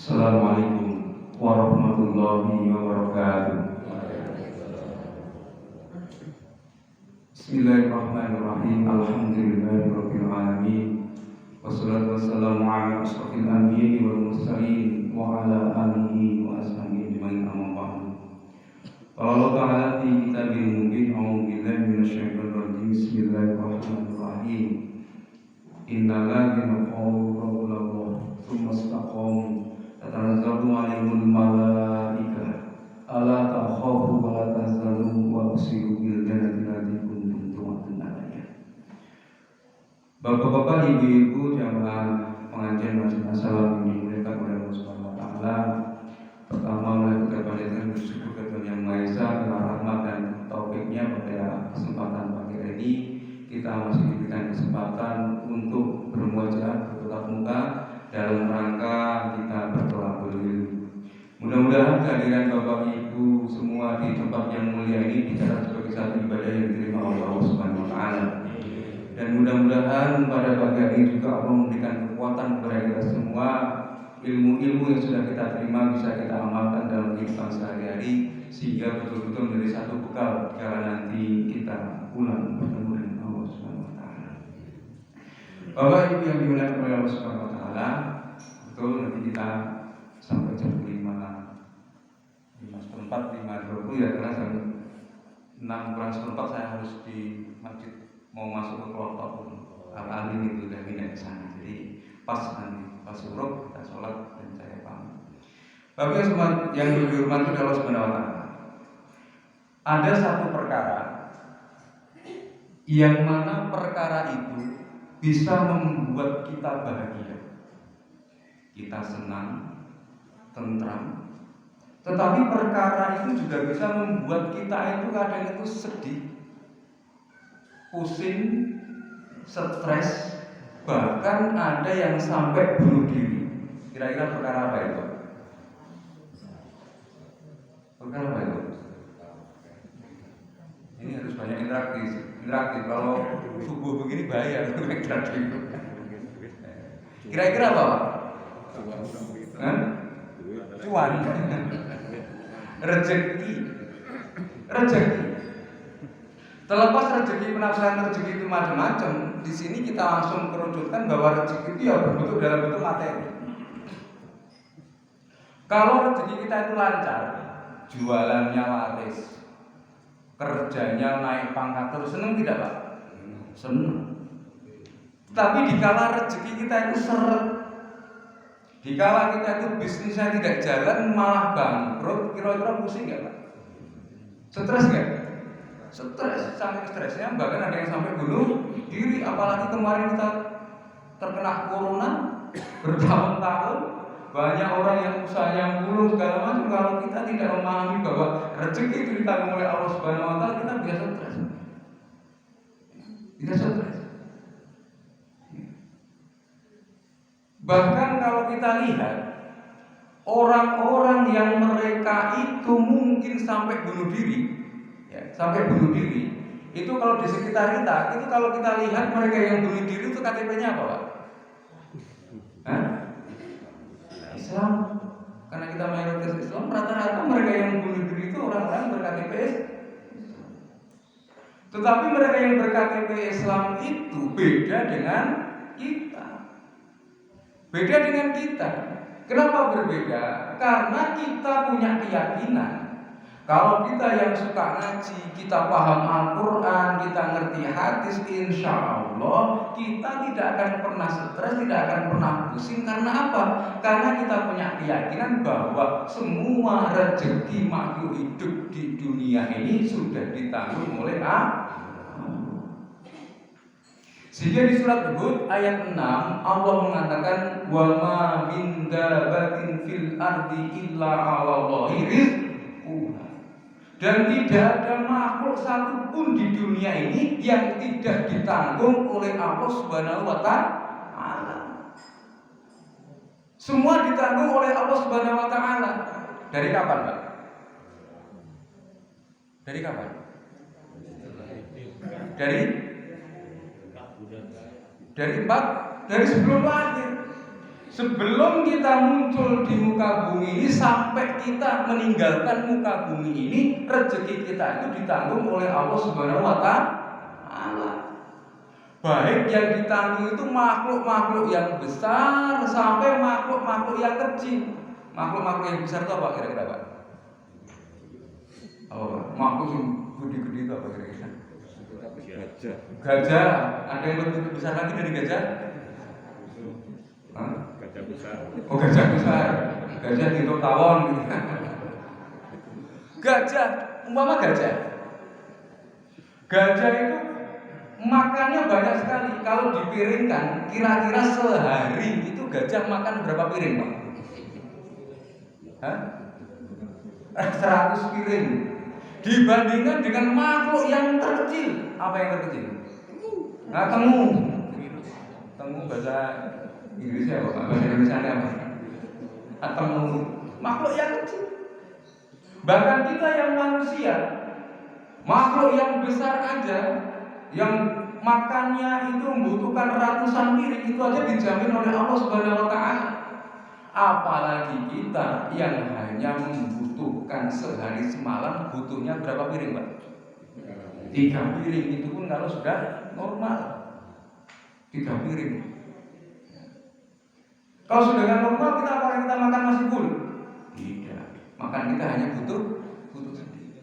Assalamualaikum warahmatullahi wabarakatuh. Bismillahirrahmanirrahim. Alhamdulillahirabbil alamin. Wassalatu wassalamu ala asyrofil anbiya'i wal mursalin wa ala alihi wa ashabihi ajmain, amma ba'du. Qala Allah ta'ala fi kitabil mubin, a'udzu billahi minasyaitonir rajim. Bismillahirrahmanirrahim. Innal ladzina qalu rabbuna Allah tsumma istaqamu tatanazzalu 'alaihimul malaikah alla takhafu wa la tahzanu wa abshiru bil jannati allati kuntum tu'adun 'alaiha. Bapak-bapak, ibu-ibu jamaah pengajian Masjid As-Salam yang dimuliakan oleh Allah Subhanahu wa taala. Pertama, kita panjatkan bersyukur kepada Yang Maha Esa karena rahmat dan taufiknya pada kesempatan pagi hari ini kita masih diberikan kesempatan untuk bermuajah bertatap muka dalam rangka kita bertolabul ilmi. Mudah-mudahan kehadiran Bapak Ibu semua di tempat yang mulia ini dicatat sebagai satu ibadah yang diterima oleh Allah Subhanahu wa taala. Dan mudah-mudahan pada pagi hari ini juga Allah memberikan kekuatan kepada kita semua, ilmu-ilmu yang sudah kita terima bisa kita amalkan dalam kehidupan sehari-hari sehingga betul-betul menjadi satu bekal jika nanti kita pulang bertemu dengan Allah Subhanahu wa taala. Bapak Ibu yang dimuliakan oleh Allah Subhanahu wa taala, betul nanti kita sampai jam 5:04, 5:20 ya, karena jam 6:04 saya harus di masjid, mau masuk ke kelompok Al-Alim itu udah pindah ke sana. Jadi pas nanti pas suruh kita sholat dan saya pamit. Bapak yang dihormati Allah Subhanahu wa taala, ada satu perkara yang mana perkara itu bisa membuat kita bahagia, kita senang, tentram. Tetapi perkara itu juga bisa membuat kita itu kadang itu sedih, pusing, stres, bahkan ada yang sampai bunuh diri. Kira-kira perkara apa itu? Perkara apa itu? Ini harus banyak interaktif. Kalau subuh begini bahaya interaktif. Kira-kira apa? Cuan, rezeki. Terlepas rezeki, penafsiran rezeki itu macam-macam, di sini kita langsung kerucutkan bahwa rezeki itu ya berbentuk dalam bentuk materi. Kalau rezeki kita itu lancar, jualannya laris, kerjanya naik pangkat terus, senang tidak Pak? Senang. Tapi dikala rezeki kita itu seret, dikala kita itu bisnisnya tidak jalan malah bangkrut, kira-kira pusing nggak Pak? Stres nggak? Stres, sampai stresnya bahkan ada yang sampai bunuh diri. Apalagi kemarin kita terkena corona bertahun-tahun, banyak orang yang usahanya bunuh segala macam. Kalau kita tidak memahami bahwa rezeki itu ditanggung oleh Allah Subhanahu wa taala, kita biasa stres. Bisa stres. Bahkan kalau kita lihat orang-orang yang mereka itu mungkin sampai bunuh diri, ya, sampai bunuh diri, itu kalau di sekitar kita, itu kalau kita lihat mereka yang bunuh diri itu KTP-nya apa Pak? Islam. Karena kita mayoritas Islam, rata-rata mereka yang bunuh diri itu orang-orang ber-KTP Islam. Tetapi mereka yang ber-KTP Islam itu beda dengan kita. Beda dengan kita. Kenapa berbeda? Karena kita punya keyakinan. Kalau kita yang suka ngaji, kita paham Al-Quran, kita ngerti hadis, insya Allah kita tidak akan pernah stres, tidak akan pernah pusing. Karena apa? Karena kita punya keyakinan bahwa semua rezeki makhluk hidup di dunia ini sudah ditanggung oleh Allah. Sehingga di surat Hud ayat 6 Allah mengatakan wa ma min dabbatin fil ardi illa 'alallahi rizquha. Dan tidak ada makhluk satupun di dunia ini yang tidak ditanggung oleh Allah Subhanahu wa taala. Semua ditanggung oleh Allah Subhanahu wa taala. Dari kapan, Pak? Dari kapan? Dari sebelum lahir. Sebelum kita muncul di muka bumi ini, sampai kita meninggalkan muka bumi ini, rezeki kita itu ditanggung oleh Allah Subhanahu wa Ta'ala. Baik yang ditanggung itu makhluk-makhluk yang besar sampai makhluk-makhluk yang kecil. Makhluk-makhluk yang besar itu apa kira-kira, Pak? Oh, makhluk yang gede-gede itu apa kira-kira? Gajah. Ada yang lebih besar lagi dari gajah? Hah? Gajah besar. Oh, gajah besar. Gajah tidur tawon. Gajah, umpama gajah. Gajah itu makannya banyak sekali. Kalau dipiringkan, kira-kira sehari itu gajah makan berapa piring, Pak? Hah? 100 piring. Dibandingkan dengan makhluk yang terkecil. Apa yang terkecil? Nah, temu bahasa Inggrisnya apa? Bahasa Indonesia apa? Temu. Makhluk yang kecil. Bahkan kita yang manusia, makhluk yang besar aja, yang makannya itu membutuhkan ratusan piring, itu aja dijamin oleh Allah Subhanahu wa Ta'ala. Apalagi kita yang hanya membutuhkan sehari semalam, butuhnya berapa piring, Pak? 3 piring, itu pun kalau sudah normal 3 piring. Kalau sudah normal, apakah kita makan masih full? Tidak. Makan kita hanya butuh sedikit.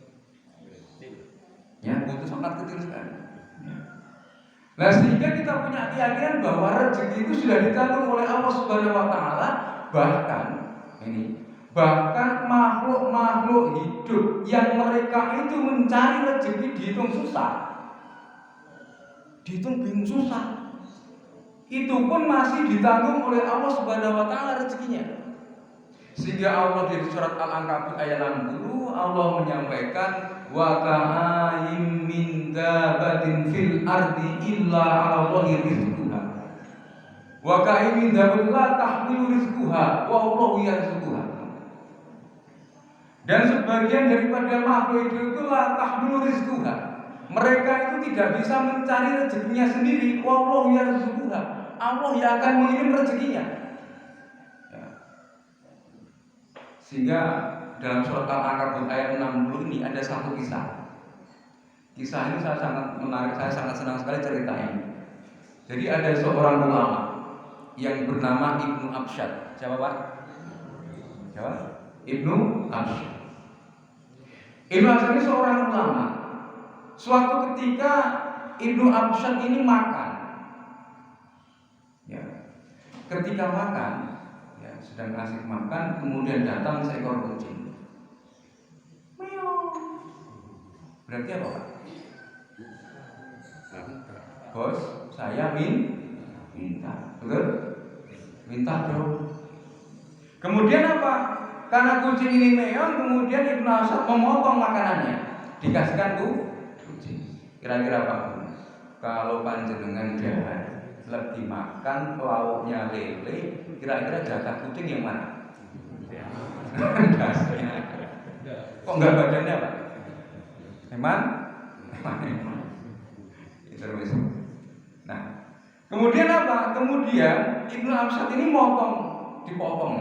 Ya, butuh sangat kecil sekali. Nah, sehingga kita punya keyakinan bahwa rezeki itu sudah ditanggung oleh Allah Subhanahu wa Ta'ala. Bahkan makhluk-makhluk hidup yang mereka itu mencari rezeki dihitung susah, dihitung bingung susah, itu pun masih ditanggung oleh Allah Subhanahu wa Ta'ala rezekinya. Sehingga Allah di surat Al-Ankabut ayat 60 Allah menyampaikan, wa ka'ayyin min dabatin fil ardi illa 'ala Allahi rizquha wa ka'ayyin min dabatin la tahmilu rizquha wa Allahu yarzuquha. Dan sebagian daripada makhluk itu la tahmilu rizquha, mereka itu tidak bisa mencari rezekinya sendiri, wa Allahu yarzuquha, Allah yang akan mengirim rezekinya. Sehingga dalam surat Al-Ankabut ayat 60 ini ada satu kisah. Kisah ini saya sangat menarik, saya sangat senang sekali ceritanya. Jadi ada seorang ulama yang bernama Ibnu Absyad. Siapa, Pak? Siapa? Ibnu Absyad. Ibnu Absyad ini seorang ulama. Suatu ketika Ibnu Absyad ini makan. Ya. Ketika makan, sedang asik makan, kemudian datang seekor kucing. Meow. Berarti apa, Pak? Bos, saya minta. Betul? Minta dong. Kemudian apa? Karena kucing ini meong, kemudian Ibnu Absyad memotong makanannya, dikasihkan kucing. Kira-kira apa? Kalau panjenengan jahat lagi makan lauknya lele, kira-kira jatah kucing yang mana? Dasarnya. Kok enggak badannya, Pak? Emang? Terus. Nah, kemudian apa? Kemudian Ibnu Absyad ini dipotong,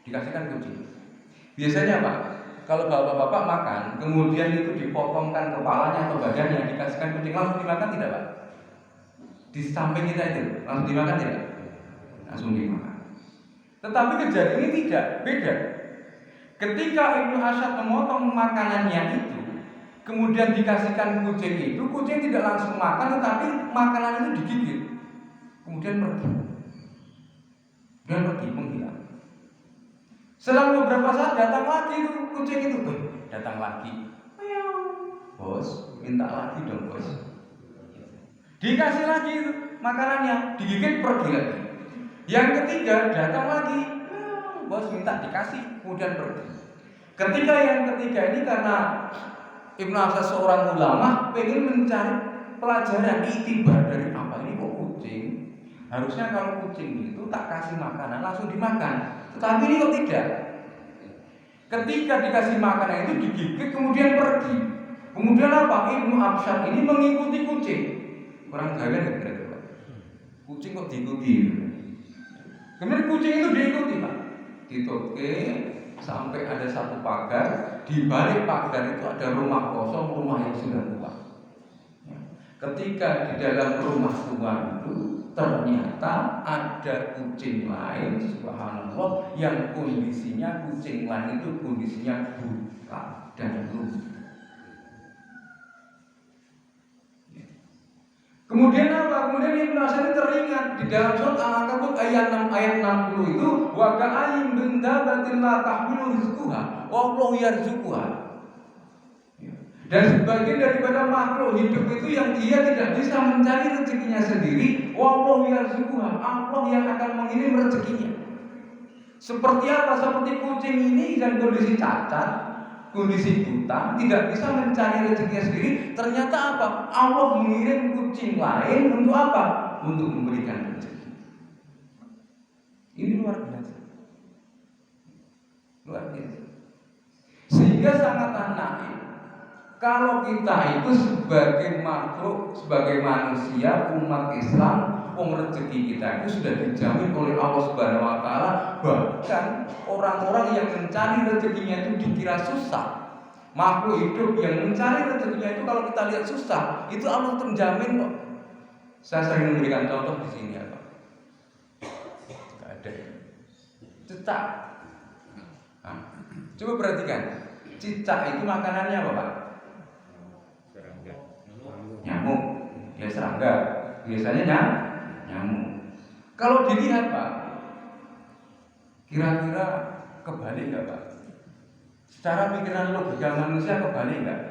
dikasihkan kucing. Biasanya Pak, kalau bapak-bapak makan, kemudian itu dipotongkan kepalanya atau badannya, dikasihkan kucing, langsung dimakan tidak, Pak? Di samping kita itu langsung dimakan tidak? Langsung dimakan. Tetapi kejadian ini tidak, beda. Ketika Ibnu Absyad memotong makanannya itu, kemudian dikasihkan kucing itu, kucing tidak langsung makan, tetapi makanan itu digigit, kemudian pergi menghilang. Selang beberapa saat datang lagi itu kucing itu, datang lagi. Bos, minta lagi dong, bos. Dikasih lagi itu makanannya, digigit, pergi lagi. Yang ketiga datang lagi, bos minta dikasih, kemudian pergi. Ketika yang ketiga ini karena Ibnu Absyad seorang ulama, pengen mencari pelajaran iktibar dari apa ini kok kucing. Harusnya kalau kucing itu tak kasih makanan langsung dimakan, tetapi ini kok tidak. Ketika dikasih makanan itu digigit kemudian pergi. Kemudian apa? Ibnu Absyad ini mengikuti kucing. Orang Jawa kan kira-kira. Kucing kok diikuti. Kemudian kucing itu diikuti Pak, ditoke sampai ada satu pagar. Di balik pagar itu ada rumah kosong, rumah yang sudah tua. Ketika di dalam rumah tua itu ternyata ada kucing lain, subhanallah, yang kondisinya kucing lain itu kondisinya buta dan lumpuh. Kemudian apa? Kemudian Ibnu Hasan teringat di dalam surat Al-Ankabut ayat 60 itu, wa ka'ayyin min dabatin la tahmilu rizquha wallahu yarzuquha. Dan sebagian daripada makhluk hidup itu yang dia tidak bisa mencari rezekinya sendiri, wallahu yarzuquha, Allah yang akan mengirim rezekinya. Seperti apa? Seperti kucing ini dan kondisi cacat, kondisi buta, tidak bisa mencari rezekinya sendiri. Ternyata apa? Allah mengirim kucing lain untuk apa? Untuk memberikan rezeki. Ini luar biasa. Luar biasa. Sehingga sangat aneh kalau kita itu sebagai makhluk, sebagai manusia, umat Islam, rezeki kita itu sudah dijamin oleh Allah Subhanahu wa taala. Bahkan orang-orang yang mencari rezekinya itu dikira susah. Makhluk hidup yang mencari rezekinya itu kalau kita lihat susah, itu Allah terjamin kok. Saya sering memberikan contoh di sini ya Pak. Enggak ada. Cicak. Nah, coba perhatikan. Cicak itu makanannya apa Pak? Serangga. Nyamuk. Ya serangga. Biasanya nyamuk. Kalau dilihat Pak, kira-kira kebalik nggak Pak? Secara pikiran logika manusia kebalik nggak?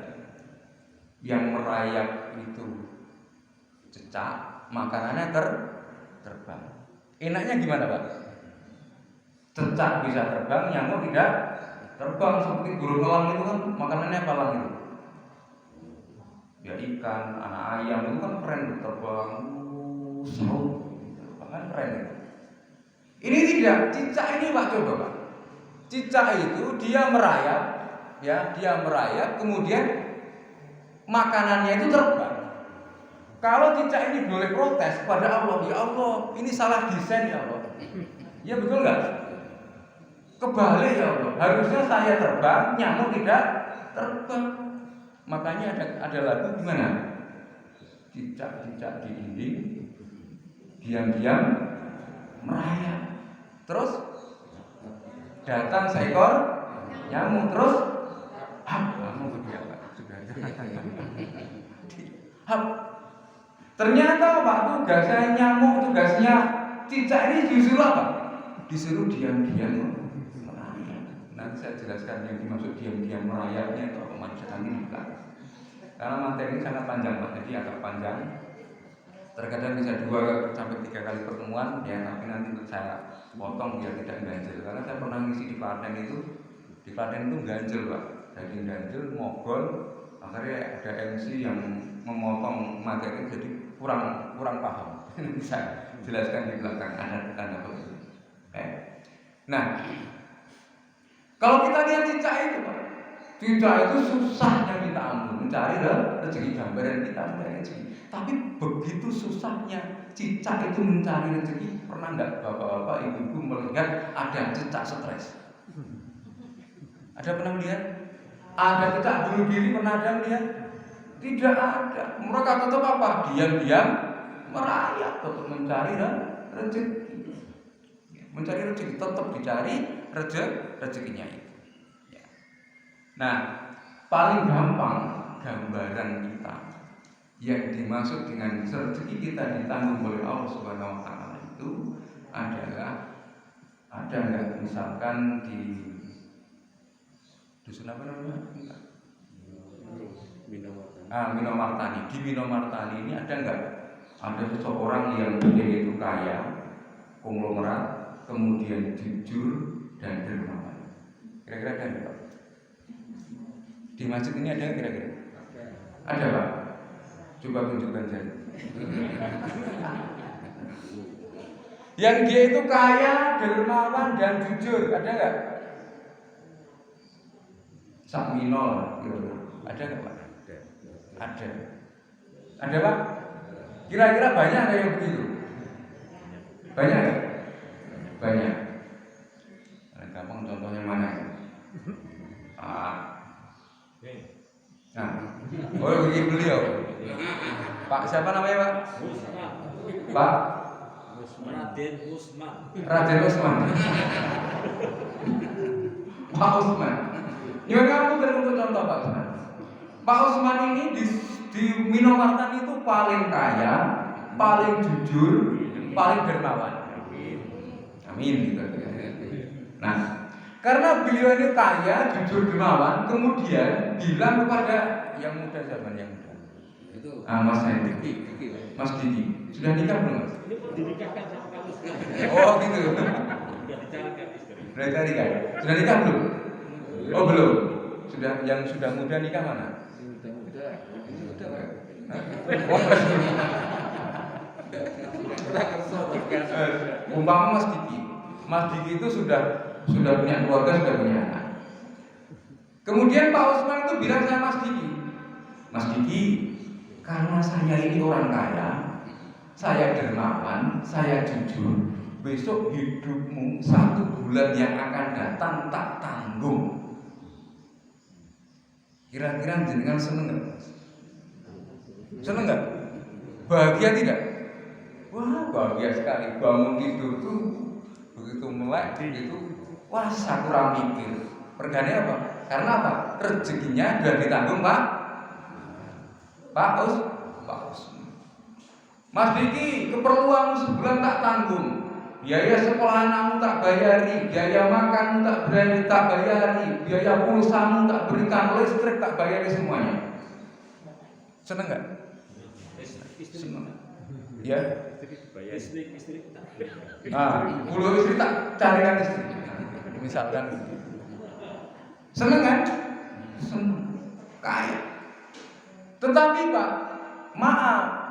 Yang merayap itu cecak, makanannya terbang. Enaknya gimana Pak? Cecak bisa terbang, nyamuk tidak terbang. Seperti burung elang itu kan makanannya apa elang itu? Ya ikan, anak ayam itu kan keren terbang, saut, bahkan keren. Ini tidak, cicak ini Pak, coba Pak. Cicak itu dia merayap, ya, dia merayap, kemudian makanannya itu terbang. Kalau cicak ini boleh protes kepada Allah, ya Allah, ini salah desain ya Allah. Ya betul nggak? Kebalik ya Allah. Harusnya saya terbang, nyamuk tidak terbang. Makanya ada lagu gimana? Cicak-cicak di dinding, diam-diam merayap. Terus datang seekor nyamuk, terus nyamuk berdiam sudah. Ternyata Pak, tugasnya nyamuk, tugasnya cicak ini disuruh apa? Disuruh diam-diam merayap. Nanti saya jelaskan yang dimaksud diam-diam merayapnya itu apa maksudnya ini di belakang. Karena materi ini sangat panjang Pak, jadi agak panjang. Terkadang bisa 2 sampai 3 kali pertemuan, ya, tapi nanti saya potong biar tidak ganjil. Karena saya pernah ngisi di Klaten itu ganjil Pak, jadi ganjil, ngobrol, akhirnya ada MC yang memotong materi jadi kurang paham. Bisa jelaskan di belakang ada tanda begitu. Nah, kalau kita lihat cicak itu Pak, cicak itu susahnya minta ampun mencari rezeki, gambaran kita mencari rezeki. Tapi begitu susahnya cicak itu mencari rezeki, pernah nggak bapak-bapak, ibu-ibu melihat ada cicak stres? Ada pernah melihat? Ada cicak bunuh diri, pernah ada melihat? Tidak ada. Mereka tetap apa? Diam-diam merayap untuk mencari rezeki. Mencari rezeki, tetap dicari rezekinya itu. Nah, paling gampang gambaran kita yang dimaksud dengan rezeki kita ditanggung oleh Allah Subhanahu wa taala itu adalah, ada enggak misalkan di dusun apa namanya? Minomartani. Di Minomartani ini ada enggak? Ada seseorang yang dia itu kaya, konglomerat, kemudian jujur dan dermawan. Kira-kira ada enggak? Di masjid ini ada kira-kira? Ada Pak? Coba tunjukkan saya. Yang dia itu kaya, dermawan dan jujur, ada nggak? Sakminol, gitu. Ada nggak Pak? Ada. Ada Pak? Kira-kira banyak ada yang begitu? Banyak nggak? banyak. Gampang contohnya mana ya? Nah, oh ini beliau. Pak siapa namanya Pak? Pak Raden Usman. Raden Usman. Pak Usman. Ya kamu untuk contoh Pak Usman. Pak Usman ini di Minomartan itu paling kaya, paling jujur, paling dermawan. Amin. Gitu. Nah, karena beliau ini kaya, jujur, dermawan, kemudian bilang kepada yang muda siapa yang muda? Itu. Mas Hendrik, Mas Didi. Sudah nikah belum Mas? Ini dinikahkan sama kamu. Oh gitu. Sudah dicarikan istri. Sudah nikah? Sudah nikah belum? Oh belum. Yang sudah muda nikah mana? Umpama Mas Diki itu sudah punya keluarga, sudah punya anak. Kemudian Pak Usman itu bilang sama Mas Diki, karena saya ini orang kaya, saya dermawan, saya jujur, besok hidupmu 1 bulan yang akan datang tak tanggung. Kira-kira jenengan seneng nggak? Seneng nggak? Bahagia tidak? Wah bahagia sekali. Bangun tidur tuh begitu melek begitu. Wah saya kurang mikir. Pergane apa? Karena apa? Rezekinya sudah ditanggung Pak Usman. Mas Diki, keperluanmu sebulan tak tanggung. Biaya sekolah anakmu tak bayari, biaya makanmu tak bayari, biaya pulsamu tak berikan, listrik tak bayari semuanya. Seneng nggak? Seneng. Ya. Istri tak. Puluh istri tak carikan istri. Misalkan. Seneng kan? Seneng. Kaya. Tetapi Pak, maaf.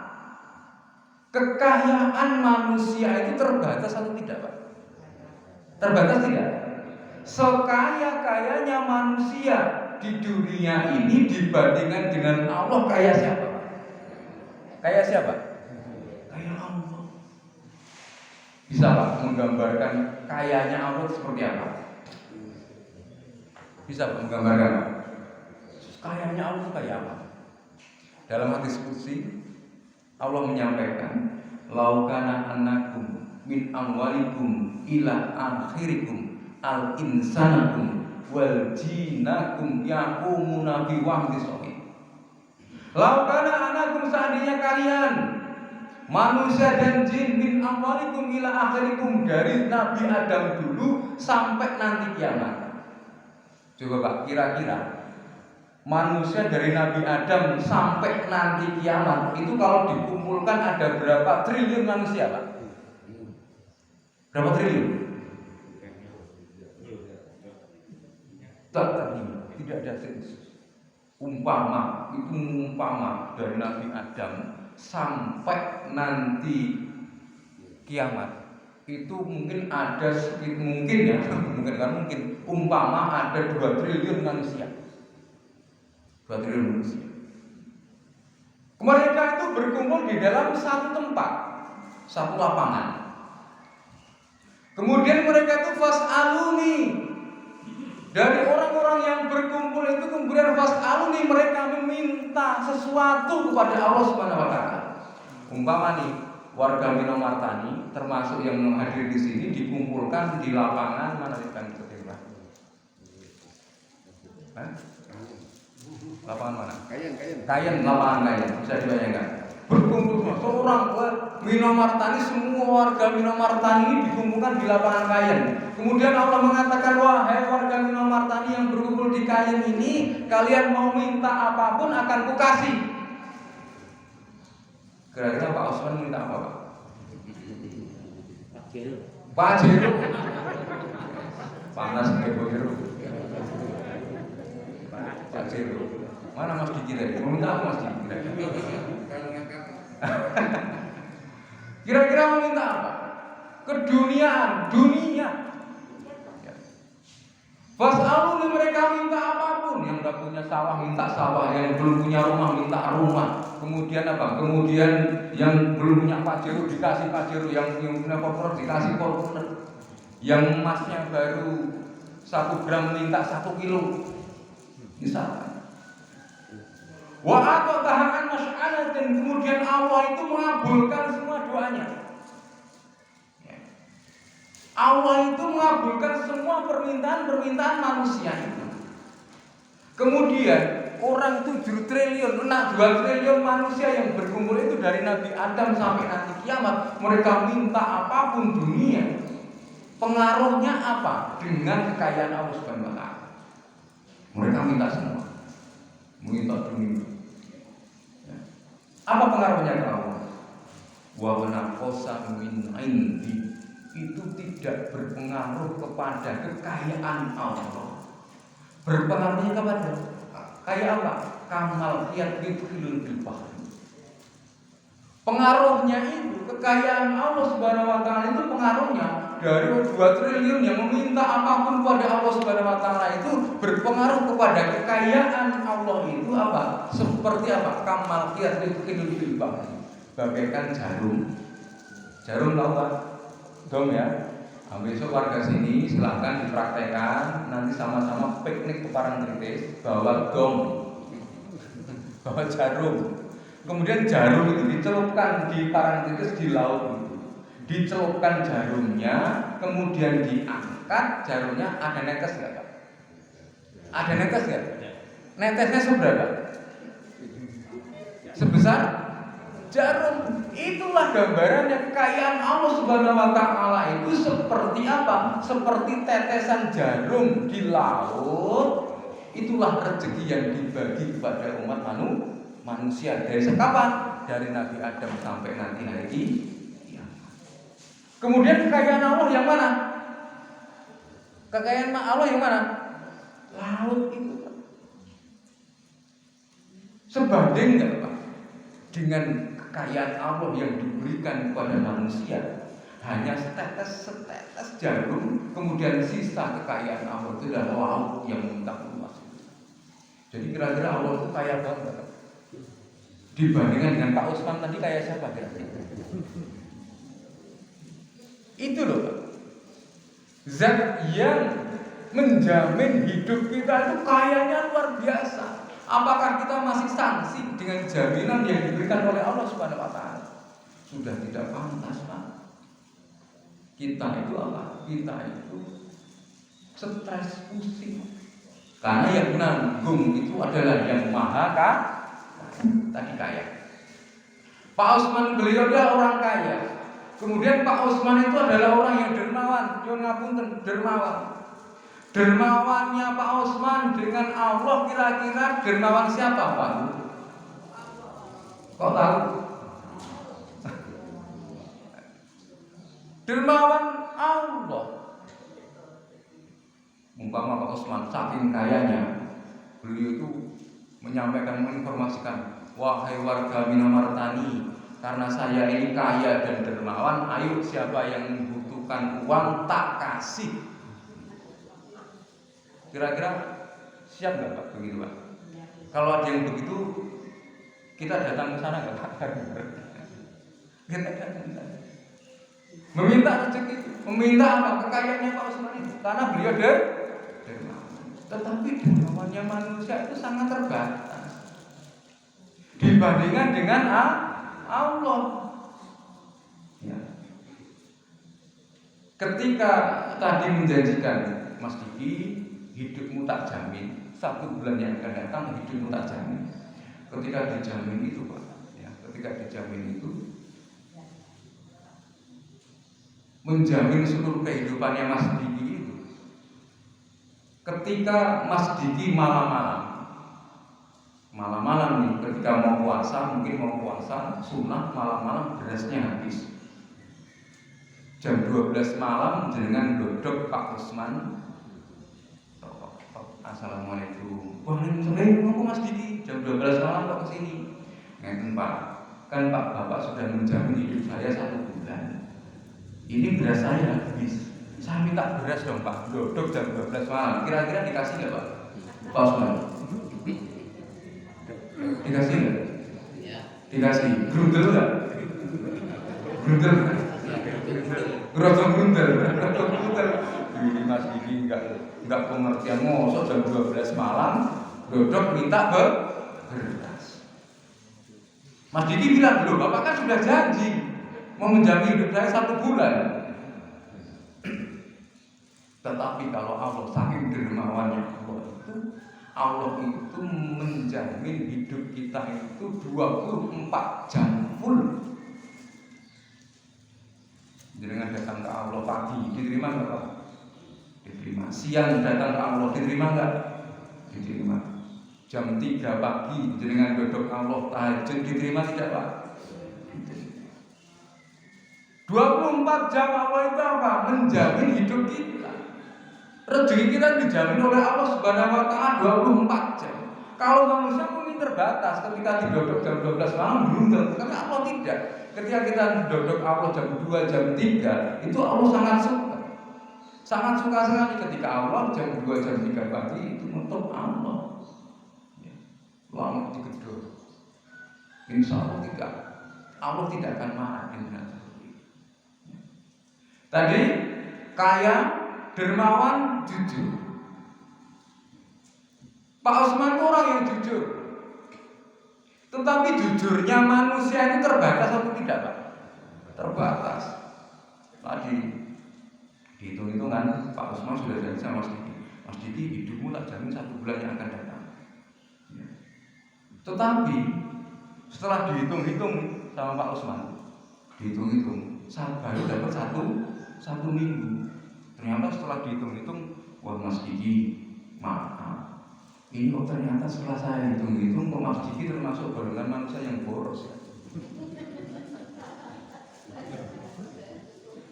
Kekayaan manusia itu terbatas atau tidak Pak? Terbatas tidak? Sekaya-kayanya manusia di dunia ini dibandingkan dengan Allah kaya siapa Pak? Kaya siapa? Kaya Allah. Bisa Pak menggambarkan kayanya Allah seperti apa? Bisa Pak menggambarkan Pak? Kayanya Allah itu kaya apa? Dalam hadis qudsi Allah menyampaikan, laukana annakum min amwalikum ila akhirikum al insanakum wal jinakum yaqumuna bi wahdi sahih. Laukana annakum, seandainya kalian manusia dan jin min amwalikum ila akhirikum, dari Nabi Adam dulu sampai nanti kiamat. Coba Pak, kira-kira manusia dari Nabi Adam sampai nanti kiamat itu kalau dikumpulkan ada berapa triliun manusia Pak? Berapa triliun? Tak terhitung, tidak ada sensus. Umpama dari Nabi Adam sampai nanti kiamat itu mungkin ada mungkin umpama ada 2 triliun manusia. 2 triliun manusia. Mereka itu berkumpul di dalam satu tempat, satu lapangan. Kemudian mereka itu fas'aluni. Dari orang-orang yang berkumpul itu kemudian fas'aluni, mereka meminta sesuatu kepada Allah Subhanahu wa taala. Umpama nih, warga Minomartani termasuk yang hadir di sini dikumpulkan di lapangan mana di Ketembak. Lapangan mana? Kayen, lapangan Kayen. Bisa dibayangkan. Berkumpul seorang Minomartani, semua warga Minomartani ini dikumpulkan di lapangan Kayen. Kemudian Allah mengatakan, wahai warga Minomartani yang berkumpul di Kayen ini, kalian mau minta apapun akan kukasih. Kira-kira Pak Usman minta apa Pak? Pajero. Panas kayak Pajero. Pajero. Mana Mas Diki tadi? Mau minta apa Mas Diki? Kira-kira mau minta apa? Keduniaan, dunia. Fas'aluni, mereka minta apapun. Yang tidak punya sawah minta sawah, yang belum punya rumah minta rumah. Kemudian apa? Kemudian yang belum punya pajero dikasih pajero, yang punya korporat dikasih korporat. Yang emasnya baru 1 gram minta 1 kilo. Misalkan. Wa ata'ahan mas'alah, dan kemudian Allah itu mengabulkan semua doanya. Allah itu mengabulkan semua permintaan manusia itu. Kemudian orang 7 triliun, 2 triliun manusia yang berkumpul itu dari Nabi Adam sampai nanti kiamat, mereka minta apapun dunia. Pengaruhnya apa? Dengan kekayaan Allah Subhanahu wa taala. Mereka minta semua. Minta dunia. Ya. Apa pengaruhnya ke Allah? Wa naqasa min indi, itu tidak berpengaruh kepada kekayaan Allah. Berpengaruhnya kepada kayak apa? Kamal yadkhulul bil bahri. Pengaruhnya itu kekayaan Allah Subhanahu wa taala itu pengaruhnya dari 2 triliun yang meminta apapun kepada Allah Subhanahu wa taala itu berpengaruh kepada kekayaan Allah itu apa? Seperti apa? Kamal yadkhulul bil bahri. Bagaikan jarum. Jarum tahu Pak? Dom ya. Besok warga sini silahkan dipraktekkan. Nanti sama-sama piknik ke Parangtritis, bawa dom, bawa jarum. Kemudian jarum itu dicelupkan di Parangtritis di laut. Dicelupkan jarumnya, kemudian diangkat jarumnya. Ada netes nggak Pak? Ada netes nggak? Netesnya seberapa? Sebesar jarum. Itulah gambarannya kekayaan Allah Subhanahu wa taala itu seperti apa? Seperti tetesan jarum di laut. Itulah rezeki yang dibagi kepada umat manusia dari sekapan? Dari Nabi Adam sampai nanti hari kiamat. Kemudian kekayaan Allah yang mana? Kekayaan Allah yang mana? Laut itu. Sebanding enggak Pak dengan kekayaan Allah yang diberikan kepada manusia? Hanya setetes jarum, kemudian sisa kekayaan Allah itu adalah laut yang muntah luas. Jadi kira-kira Allah itu kaya banget dibandingkan dengan Pak Usman tadi, kaya siapa kira-kira? Itu loh Pak, zat yang menjamin hidup kita itu kayanya luar biasa. Apakah kita masih sanksi dengan jaminan yang diberikan oleh Allah Subhanahu wa taala? Sudah tidak pantas Pak. Kita itu apa? Kita itu stres, pusing. Karena yang menanggung itu adalah yang maha tadi kaya. Pak Usman beliau adalah orang kaya. Kemudian Pak Usman itu adalah orang yang dermawan. Nyuwun ngapunten, dermawan. Dermawannya Pak Usman dengan Allah, kira-kira dermawan siapa Pak? Kok tahu? Dermawan Allah. Umpama Pak Usman saking kayanya, beliau itu menginformasikan, wahai warga Minamartani, karena saya ini kaya dan dermawan, ayo siapa yang membutuhkan uang tak kasih. Kira-kira siap nggak Pak begitu Pak? Kalau ada yang begitu, kita datang ke sana nggak Pak? Kita datang ke sana. Meminta rezeki, meminta apa? Kekayaannya Pak Usman itu, karena beliau dermawan. Tetapi dermawannya manusia itu sangat terbatas dibandingkan dengan Allah. Ya. Ketika tadi menjanjikan Mas Diki, hidupmu tak jamin, 1 bulan yang akan datang hidupmu tak jamin. Ketika dijamin itu Pak, ya, ketika dijamin itu menjamin seluruh kehidupannya Mas Diki itu. Ketika Mas Diki malam-malam nih, ketika mau puasa, mungkin mau puasa sunah malam-malam berasnya habis. Jam 12 malam jenengan dodok Pak Usman. Assalamualaikum. Waalaikumsalam Mas Diki. Jam 12 malam kok kesini? Ngeten Pak, kan Pak Bapak sudah menjamin hidup saya 1 bulan. Ini beras saya habis. Saya minta beras dong Pak. Dodok jam 12 malam. Kira-kira dikasih nggak Pak? Pak Usman? Dikasih nggak? Dikasih. Grundel nggak? Grundel. Gerosok grundel. nggak pengertian mosok jam 12 malam dodok minta beras. Mas Diki bilang, loh Bapak kan sudah janji mau menjamin hidup saya 1 bulan. Tetapi kalau Allah saking dermawannya Allah itu menjamin hidup kita itu 24 jam full. Jangan datang ke Allah pagi, diterima nggak Pak? Diterima. Siang datang ke Allah, diterima nggak? Diterima. Jam 3 pagi, jangan duduk Allah tahajud, diterima tidak Pak? 24 jam Allah itu apa? Menjamin hidup kita. Rezeki kita dijamin oleh Allah Subhanahu wa Ta'ala 24 jam. Kalau manusia mungkin terbatas ketika didodok jam 12 malam belum tentu, tapi Allah tidak. Ketika kita didodok Allah jam 2, jam 3, itu Allah sangat suka. Sangat suka sekali ketika Allah jam 2, jam 3 pagi itu untuk Allah. Lama digedor. Insya Allah tidak. Allah tidak akan marah dengan seperti itu. Tadi kaya, dermawan, jujur. Pak Osman itu orang yang jujur. Tetapi jujurnya manusia itu terbatas atau tidak Pak? Terbatas. Tadi dihitung-hitungan Pak Osman sudah janji sama Mas Diki. Mas Diki hidupmu tak jamin 1 bulan yang akan datang. Tetapi setelah dihitung-hitung sama Pak Osman, dihitung-hitung baru dapat satu minggu. Ternyata setelah dihitung-hitung, wah Mas Diki, maaf, ini kok ternyata setelah saya hitung-hitung kok Mas Diki termasuk golongan manusia yang boros ya.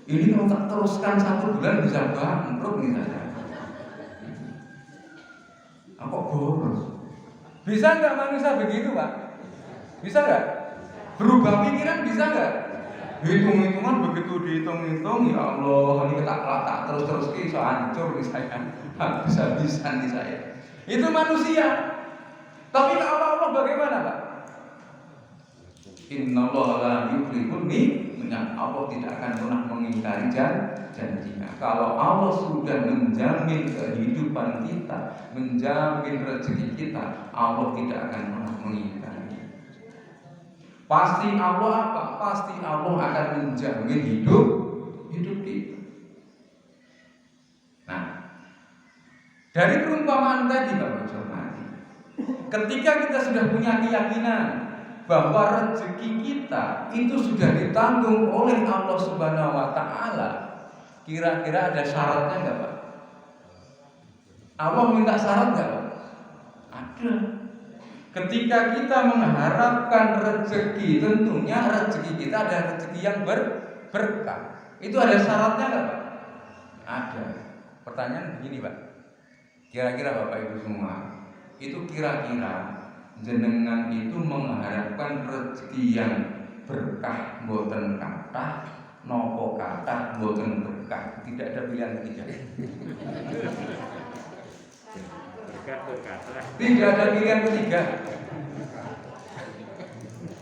Ini kalau tak teruskan 1 bulan bisa bangkrut nih saya. Apa boros? Bisa nggak manusia begitu Pak? Bisa nggak? Berubah pikiran bisa nggak? Hitung-hitungan begitu dihitung-hitung, ya Allah, ini tak terus so hancur nih saya, habis-habisan nih saya. Itu manusia. Tapi kalau Allah bagaimana Pak? Innallaha la yukhliful mi'ad. Allah tidak akan pernah mengingkari janjinya. Kalau Allah sudah menjamin kehidupan kita, menjamin rezeki kita, Allah tidak akan pernah mengingkari. Pasti Allah apa? Pasti Allah akan menjamin hidup kita. Nah, dari perumpamaan tadi Bapak Jormati, ketika kita sudah punya keyakinan bahwa rezeki kita itu sudah ditanggung oleh Allah Subhanahu wa Ta'ala, kira-kira ada syaratnya enggak Pak? Allah minta syarat enggak Pak? Ada. Ketika kita mengharapkan rezeki, tentunya rezeki kita ada rezeki yang berkah. Itu ada syaratnya enggak Pak? Ada. Pertanyaan begini Pak, kira-kira Bapak Ibu semua, itu kira-kira jenengan itu mengharapkan rezeki yang berkah mboten kathah, nopo kathah mboten berkah, tidak ada pilihan ketiga. Tidak ada pilihan ketiga.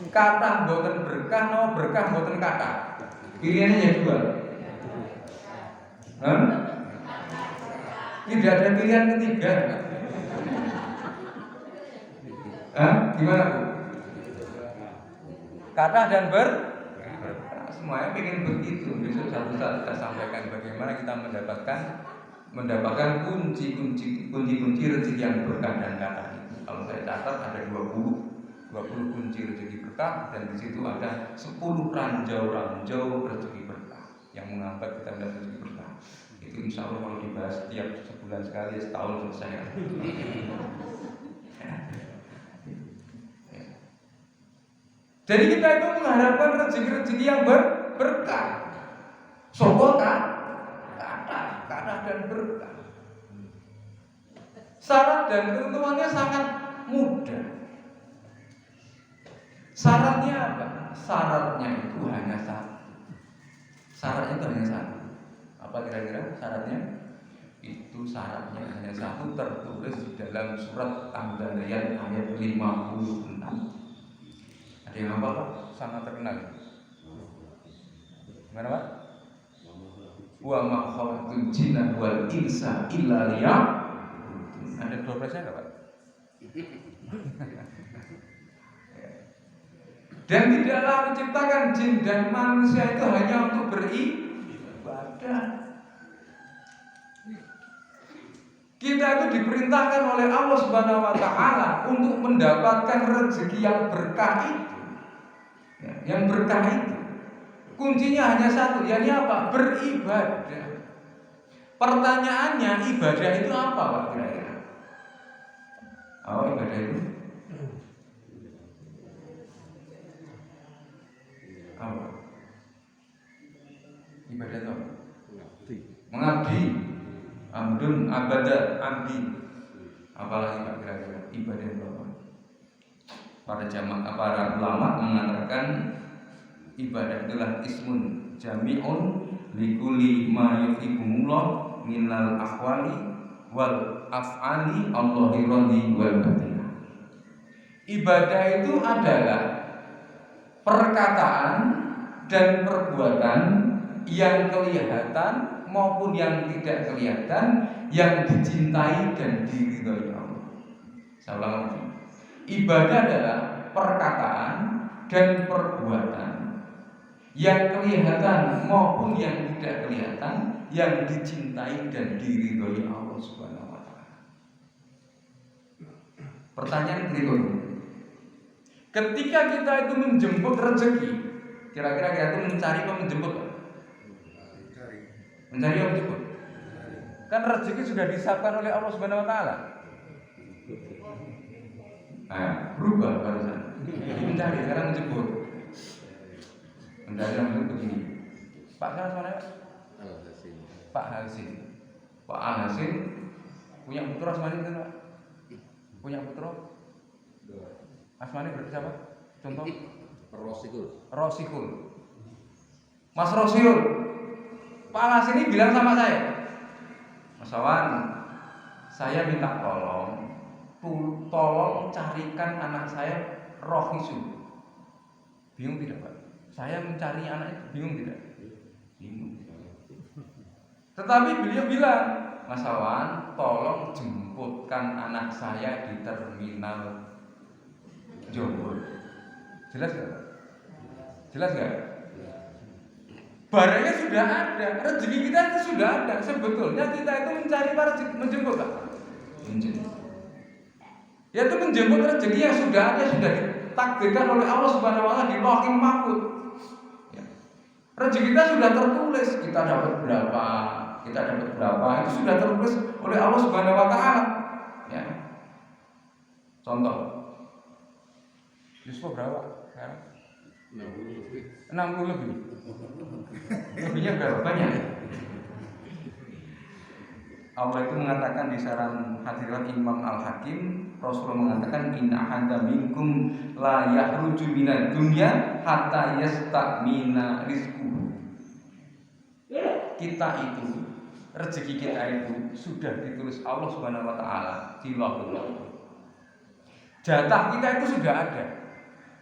Kathah mboten berkah, no berkah mboten kathah. Pilihannya hanya 2. Tidak ada pilihan ketiga. Gimana Bu? Kathah dan semuanya pengen begitu. Besok satu saat kita sampaikan bagaimana kita mendapatkan kunci rezeki yang berkah dan kathah itu. Kalau saya catat ada 20 kunci rezeki berkah, dan di situ ada 10 ranjau rezeki berkah yang menghambat kita mendapat rezeki berkah. Itu insya Allah kalau dibahas setiap sebulan sekali, setahun selesai. Jadi kita itu mengharapkan rezeki yang berkah. Soko kathah dan berkah. Syarat dan ketentuannya sangat mudah. Syaratnya apa? Syaratnya itu hanya satu. Apa kira-kira syaratnya? Itu syaratnya hanya satu, tertulis di dalam surat Al-Dhariyat ayat 56. Ada yang apa Pak? Sangat terkenal. Gimana Pak? Wa ma khalaqtul jinna wal insa illa liya'budun. Ada doorpressnya enggak, Pak? Dan tidaklah aku ciptakan jin dan manusia itu hanya untuk beribadah. Kita itu diperintahkan oleh Allah Subhanahu wa taala untuk mendapatkan rezeki yang berkah itu. Ya, yang berkah itu kuncinya hanya satu, yakni apa? Beribadah. Pertanyaannya, ibadah itu apa, Pak, kira-kira? Apa ibadah itu? Apa? Ibadah itu apa? Mengabdi. Amdun, abada, abdi. Apalagi, Pak, kira-kira ibadah itu apa? Para ulama mengatakan ibadah adalah ismun jami'un likuli ma yuhibbullah minal aqwali wal af'ali Allahi radhi wal batinah. Ibadah itu adalah perkataan dan perbuatan yang kelihatan maupun yang tidak kelihatan, yang dicintai dan diridhoi Allah. Saya ulang lagi. Ibadah adalah perkataan dan perbuatan yang kelihatan maupun yang tidak kelihatan, yang dicintai dan diridhoi Allah Subhanahu wa taala. Pertanyaan berikutnya. Ketika kita itu menjemput rezeki, kira-kira kita itu mencari apa menjemput? Mencari apa menjemput? Kan rezeki sudah disiapkan oleh Allah Subhanahu wa taala. Nah, berubah barusan. Mencari, sekarang menjemput. Mencari yang menjemput begini. Pak siapa namanya? Pak Hasim. Pak Hasim punya putra Asmani kan, Pak? Punya putra? Asmani berarti siapa? Contoh? Rosikul. Mas Rosikul. Pak Hasim ini bilang sama saya, Mas Awan, saya minta tolong carikan anak saya Rohisu. Bingung tidak, Pak? Saya mencari anak itu, bingung tidak? Bingung. Tetapi beliau bilang, Mas Awan, tolong jemputkan anak saya di terminal Jombor. Jelas gak, Pak? Jelas gak? Barangnya sudah ada, rezeki kita itu sudah ada. Sebetulnya kita itu mencari para menjemput, Pak. Menjemput. Yaitu menjemput rezeki yang sudah ada, sudah ditakdirkan oleh Allah Subhanahu wa taala di Lauhul Mahfuz. Ya. Rezeki kita sudah tertulis, kita dapat berapa, itu sudah tertulis oleh Allah Subhanahu wa taala. Ya. Contoh. Yusuf berapa sekarang? 60 lebih. Lebihnya berapa? Banyak. Allah itu mengatakan di saran hadirat Imam Al-Hakim, Rasulullah mengatakan inna ahada minkum la yahruju minad dunya hatta yastamina rizquhu. Kita itu, rezeki kita itu sudah ditulis Allah Subhanahu wa taala di Lauhul Mahfuz. Jatah kita itu sudah ada.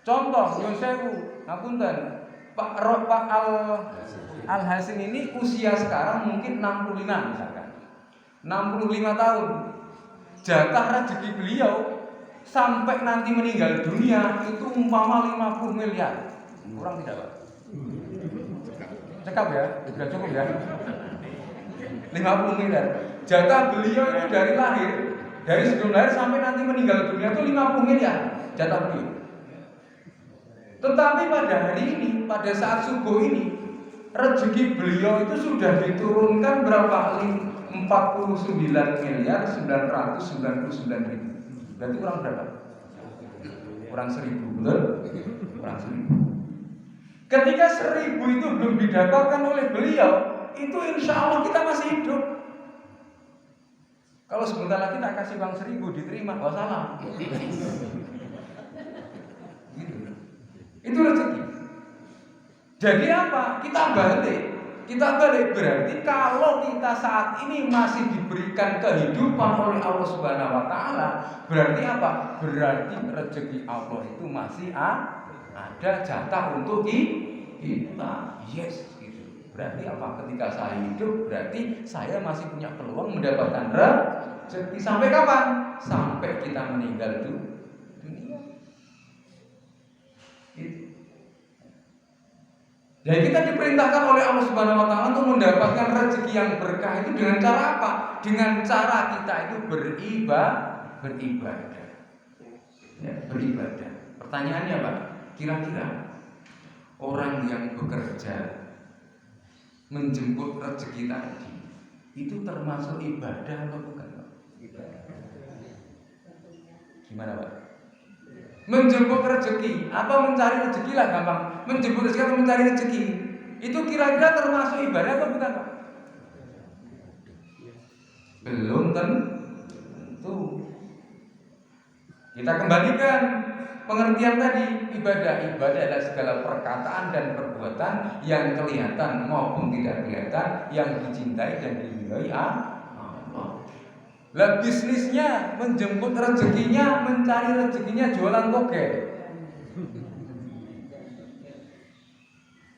Contoh, Yun Sewu, ngapunten, Pak Al-Hasim ini usia sekarang mungkin 65 misalkan. 65 tahun. Jatah rezeki beliau sampai nanti meninggal dunia itu umpama 50 miliar. Kurang tidak, Pak? Cekap ya, sudah cukup ya. 50 miliar. Jatah beliau itu dari lahir, dari sebelum lahir sampai nanti meninggal dunia itu 50 miliar jatah beliau. Tetapi pada hari ini, pada saat subuh ini, rezeki beliau itu sudah diturunkan berapa? 49 miliar 999 ribu. Berarti kurang berapa? Kurang 1000, betul? Kurang 1000. Ketika 1000 itu belum didapatkan oleh beliau, itu insya Allah kita masih hidup. Kalau sebentar lagi tak kasih uang 1000 diterima, wassalam. Gitu. Itu rezeki. Jadi apa? Kita balik berarti kalau kita saat ini masih diberikan kehidupan oleh Allah Subhanahu wa taala, berarti apa? Berarti rezeki Allah itu masih ada jatah untuk kita. Yes, gitu. Berarti apa? Ketika saya hidup, berarti saya masih punya peluang mendapatkan rezeki. Sampai kapan? Sampai kita meninggal dunia. Itu. Jadi kita diperintahkan oleh Allah Subhanahu Wa Taala untuk mendapatkan rezeki yang berkah itu dengan cara apa? Dengan cara kita itu beribadah. Ya, beribadah. Pertanyaannya apa? Kira-kira orang yang bekerja menjemput rezeki tadi itu termasuk ibadah atau bukan? Gimana Pak? Menjemput rezeki atau mencari rezeki lah gampang. Menjemput rezeki atau mencari rezeki itu kira-kira termasuk ibadah atau bukan Pak? Belum tentu. Kita kembalikan pengertian tadi. Ibadah adalah segala perkataan dan perbuatan yang kelihatan maupun tidak kelihatan, yang dicintai dan diridhoi Allah. Lah bisnisnya menjemput rezekinya, mencari rezekinya jualan toge.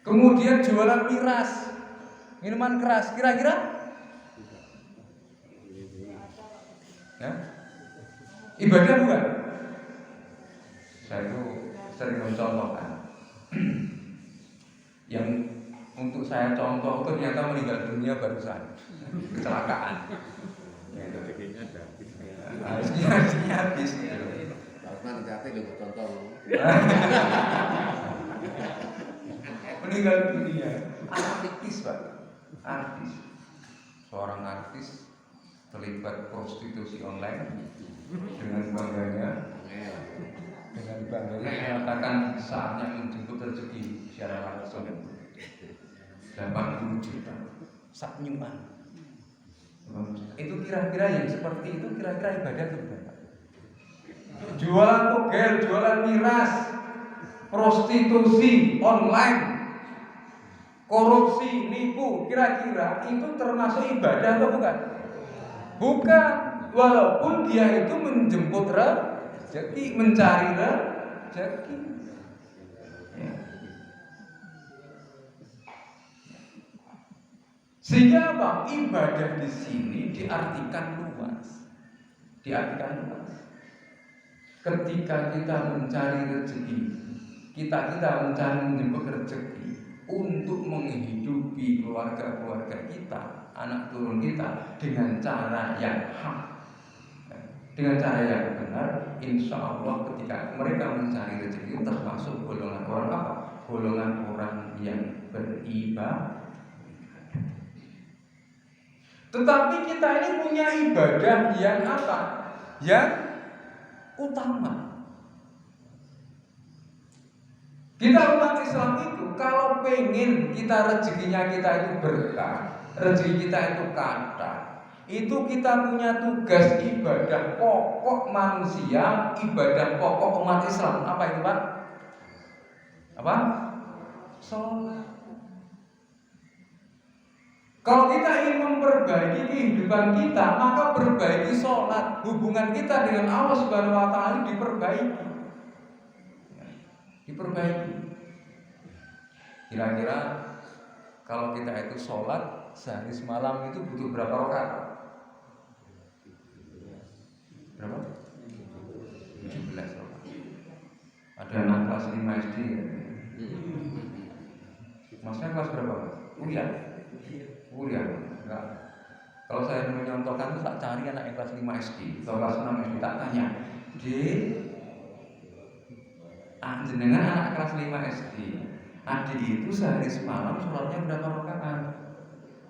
Kemudian jualan miras, minuman keras, kira-kira? Ya? Ibadah bukan? Saya itu sering mencontohkan yang untuk saya contoh itu ternyata meninggal dunia barusan kecelakaan. Harusnya habis gitu. Mana jatuh lu contoh. Meninggal dunia. Artis Pak. Artis. Seorang artis terlibat prostitusi online dengan bangganya mengatakan saatnya menjemput rezeki secara langsung 80 juta saknyuman. Itu kira-kira yang seperti itu kira-kira ibadah itu bukan Pak? Jualan togel, jualan miras, prostitusi online, korupsi, nipu, kira-kira itu termasuk ibadah atau bukan? Bukan, walaupun dia itu menjemput rezeki, mencari rezeki. Ya. Sehingga apa? Ibadah di sini diartikan luas. Diartikan luas. Ketika kita mencari rezeki, kita mencari menjemput rezeki untuk menghidupi keluarga-keluarga kita, anak turun kita dengan cara yang hak, dengan cara yang benar, insya Allah ketika mereka mencari rezeki termasuk golongan orang apa? Golongan orang yang beribadah. Tetapi kita ini punya ibadah yang apa? Yang utama. Kita umat Islam itu kalau pengen kita rezekinya kita itu berkah, rezeki kita itu kata, itu kita punya tugas ibadah pokok manusia, ibadah pokok umat Islam. Apa itu Pak? Apa? Sholat. Kalau kita ingin memperbaiki kehidupan kita, maka perbaiki sholat. Hubungan kita dengan Allah Subhanahu Wa Taala diperbaiki. Kira-kira kalau kita itu sholat sehari semalam itu butuh berapa rakaat? Berapa? 17 rakaat. Ada anak kelas 5 SD. Masnya kelas berapa? Kuliah. Enggak. Kalau saya menyontohkan itu tak cari anak yang kelas 5 SD atau kelas 6 SD, tak tanya, jenengan anak kelas 5 SD, adik itu sehari semalam sholatnya berapa rakaat?